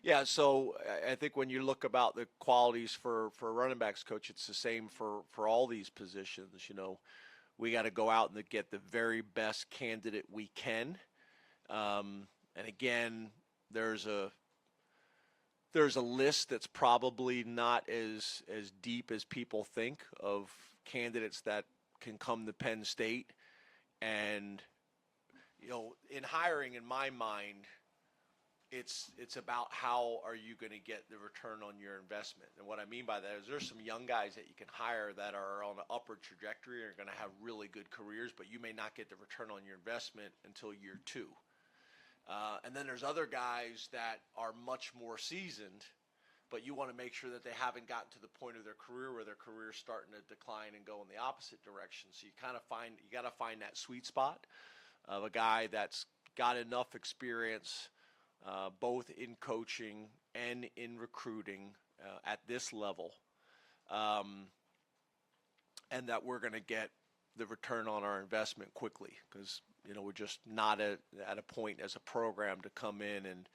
Yeah, so I think when you look about the qualities for a running backs coach, it's the same for all these positions. We got to go out and get the very best candidate we can. And again, there's a there's a list that's probably not as deep as people think of candidates that can come to Penn State. And in hiring, in my mind, it's about how are you going to get the return on your investment. And what I mean by that is there's some young guys that you can hire that are on an upward trajectory and are going to have really good careers, but you may not get the return on your investment until year two. And then there's other guys that are much more seasoned, but you want to make sure that they haven't gotten to the point of their career where their career is starting to decline and go in the opposite direction. So you got to find that sweet spot of a guy that's got enough experience, both in coaching and in recruiting at this level, and that we're going to get the return on our investment quickly, because we're just not at a point as a program to come in and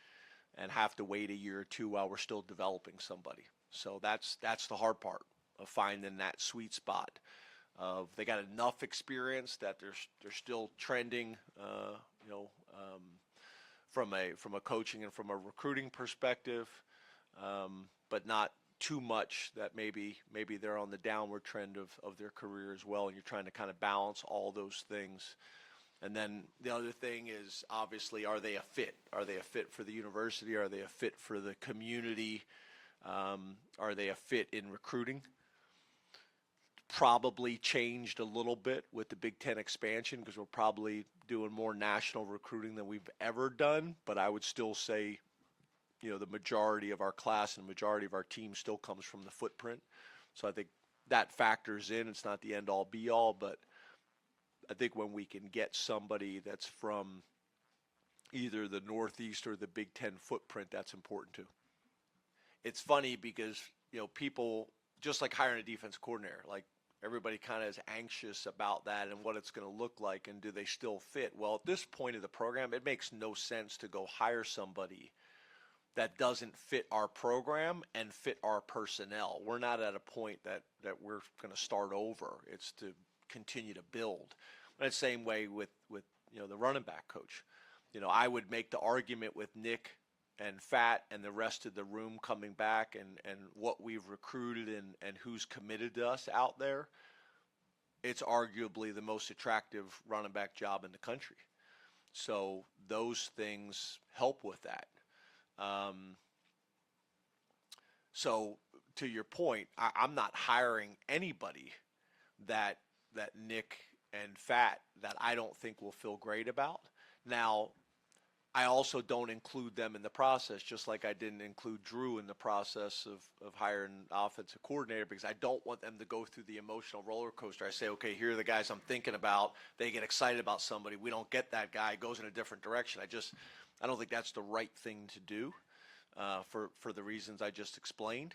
have to wait a year or two while we're still developing somebody. So that's the hard part of finding that sweet spot of they got enough experience that they're still trending, from a coaching and from a recruiting perspective, but not too much that maybe they're on the downward trend of their career as well, and you're trying to kind of balance all those things. And then the other thing is, obviously, are they a fit? Are they a fit for the university? Are they a fit for the community? Are they a fit in recruiting? Probably changed a little bit with the Big Ten expansion, because we're probably doing more national recruiting than we've ever done. But I would still say, the majority of our class and the majority of our team still comes from the footprint. So I think that factors in. It's not the end all be all, but I think when we can get somebody that's from either the Northeast or the Big Ten footprint, that's important too. It's funny because, people, just like hiring a defense coordinator, like everybody kind of is anxious about that and what it's going to look like and do they still fit. Well, at this point of the program, it makes no sense to go hire somebody that doesn't fit our program and fit our personnel. We're not at a point that we're going to start over. It's to continue to build. And the same way with the running back coach. I would make the argument with Nick and Fat and the rest of the room coming back and what we've recruited and who's committed to us out there. It's arguably the most attractive running back job in the country. So those things help with that. So to your point, I'm not hiring anybody that Nick and Fat that I don't think will feel great about. Now, I also don't include them in the process, just like I didn't include Drew in the process of hiring an offensive coordinator, because I don't want them to go through the emotional roller coaster. I say, okay, here are the guys I'm thinking about. They get excited about somebody. We don't get that guy. It goes in a different direction. I don't think that's the right thing to do for the reasons I just explained.